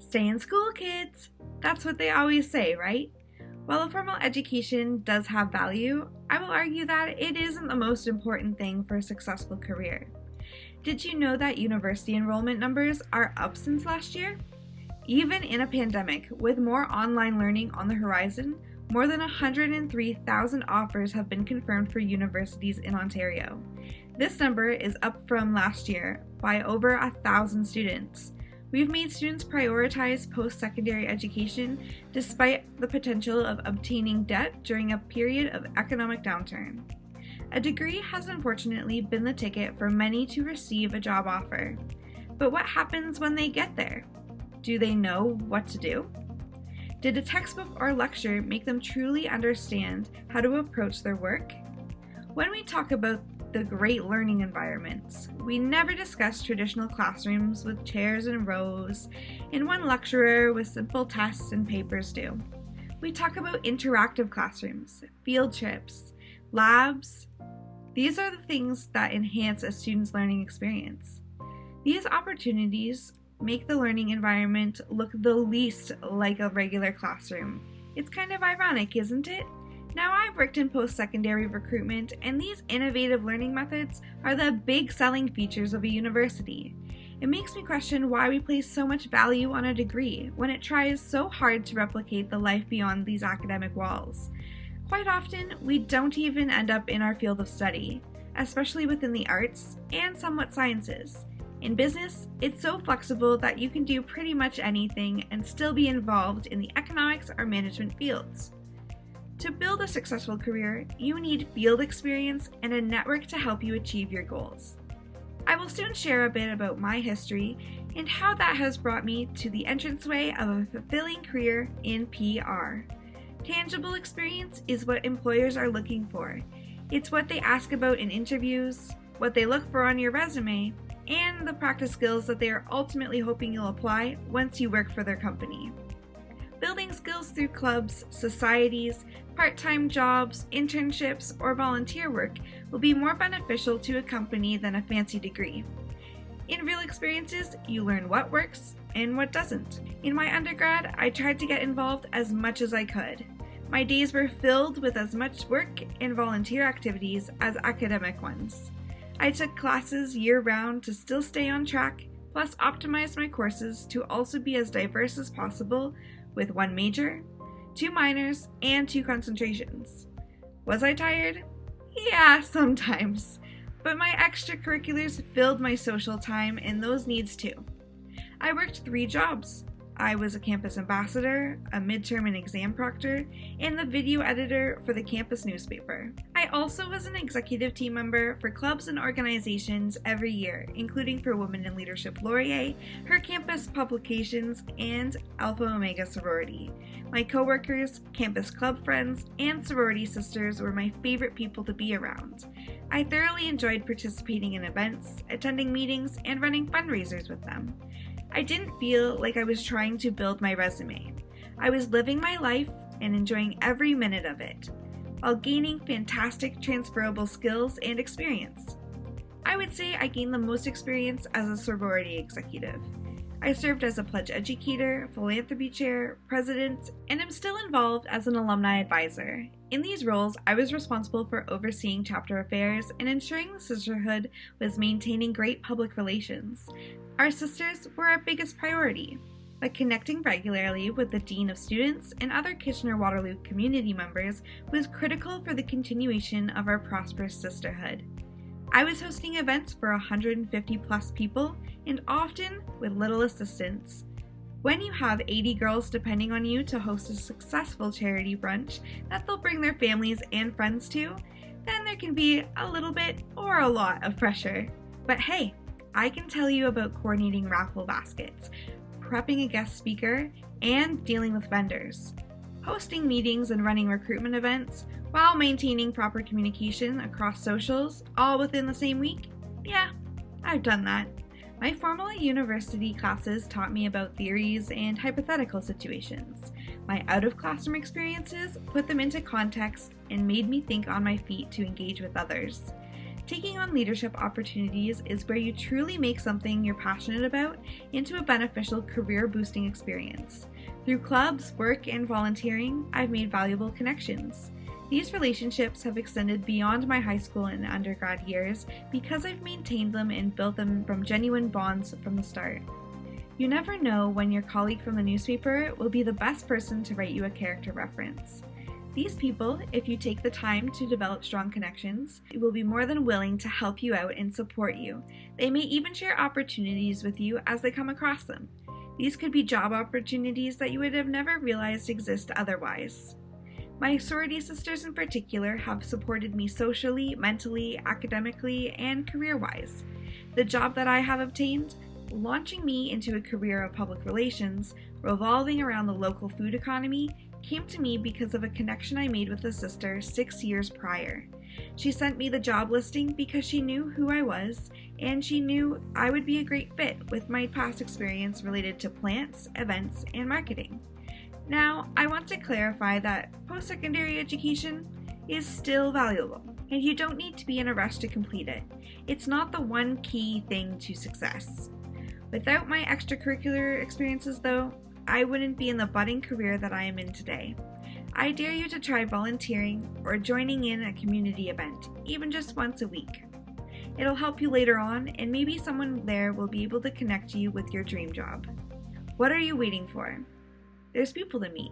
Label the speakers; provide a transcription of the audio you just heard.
Speaker 1: Stay in school, kids! That's what they always say, right? While a formal education does have value, I will argue that it isn't the most important thing for a successful career. Did you know that university enrollment numbers are up since last year? Even in a pandemic, with more online learning on the horizon, more than 103,000 offers have been confirmed for universities in Ontario. This number is up from last year by over 1,000 students. We've made students prioritize post-secondary education despite the potential of obtaining debt during a period of economic downturn. A degree has unfortunately been the ticket for many to receive a job offer. But what happens when they get there? Do they know what to do? Did a textbook or lecture make them truly understand how to approach their work? When we talk about the great learning environments, we never discuss traditional classrooms with chairs and rows, and one lecturer with simple tests and papers due. We talk about interactive classrooms, field trips, labs. These are the things that enhance a student's learning experience. These opportunities make the learning environment look the least like a regular classroom. It's kind of ironic, isn't it? Now, I've worked in post-secondary recruitment, and these innovative learning methods are the big selling features of a university. It makes me question why we place so much value on a degree when it tries so hard to replicate the life beyond these academic walls. Quite often, we don't even end up in our field of study, especially within the arts and somewhat sciences. In business, it's so flexible that you can do pretty much anything and still be involved in the economics or management fields. To build a successful career, you need field experience and a network to help you achieve your goals. I will soon share a bit about my history and how that has brought me to the entranceway of a fulfilling career in PR. Tangible experience is what employers are looking for. It's what they ask about in interviews, what they look for on your resume, and the practice skills that they are ultimately hoping you'll apply once you work for their company. Building skills through clubs, societies, part-time jobs, internships, or volunteer work will be more beneficial to a company than a fancy degree. In real experiences, you learn what works and what doesn't. In my undergrad, I tried to get involved as much as I could. My days were filled with as much work and volunteer activities as academic ones. I took classes year-round to still stay on track, plus optimized my courses to also be as diverse as possible with 1 major, 2 minors, and 2 concentrations. Was I tired? Yeah, sometimes. But my extracurriculars filled my social time and those needs too. I worked 3 jobs. I was a campus ambassador, a midterm and exam proctor, and the video editor for the campus newspaper. I also was an executive team member for clubs and organizations every year, including for Women in Leadership Laurier, her campus publications, and Alpha Omega sorority. My coworkers, campus club friends, and sorority sisters were my favorite people to be around. I thoroughly enjoyed participating in events, attending meetings, and running fundraisers with them. I didn't feel like I was trying to build my resume. I was living my life and enjoying every minute of it, while gaining fantastic transferable skills and experience. I would say I gained the most experience as a sorority executive. I served as a pledge educator, philanthropy chair, president, and am still involved as an alumni advisor. In these roles, I was responsible for overseeing chapter affairs and ensuring the sisterhood was maintaining great public relations. Our sisters were our biggest priority, but connecting regularly with the Dean of Students and other Kitchener-Waterloo community members was critical for the continuation of our prosperous sisterhood. I was hosting events for 150 plus people and often with little assistance. When you have 80 girls depending on you to host a successful charity brunch that they'll bring their families and friends to, then there can be a little bit or a lot of pressure. But hey, I can tell you about coordinating raffle baskets, prepping a guest speaker, and dealing with vendors. Hosting meetings and running recruitment events while maintaining proper communication across socials, all within the same week? Yeah, I've done that. My formal university classes taught me about theories and hypothetical situations. My out-of-classroom experiences put them into context and made me think on my feet to engage with others. Taking on leadership opportunities is where you truly make something you're passionate about into a beneficial career-boosting experience. Through clubs, work, and volunteering, I've made valuable connections. These relationships have extended beyond my high school and undergrad years because I've maintained them and built them from genuine bonds from the start. You never know when your colleague from the newspaper will be the best person to write you a character reference. These people, if you take the time to develop strong connections, will be more than willing to help you out and support you. They may even share opportunities with you as they come across them. These could be job opportunities that you would have never realized exist otherwise. My sorority sisters in particular have supported me socially, mentally, academically, and career-wise. The job that I have obtained, launching me into a career of public relations, revolving around the local food economy, came to me because of a connection I made with a sister 6 years prior. She sent me the job listing because she knew who I was, and she knew I would be a great fit with my past experience related to plants, events, and marketing. Now, I want to clarify that post-secondary education is still valuable, and you don't need to be in a rush to complete it. It's not the one key thing to success. Without my extracurricular experiences, though, I wouldn't be in the budding career that I am in today. I dare you to try volunteering or joining in a community event, even just once a week. It'll help you later on, and maybe someone there will be able to connect you with your dream job. What are you waiting for? There's people to meet.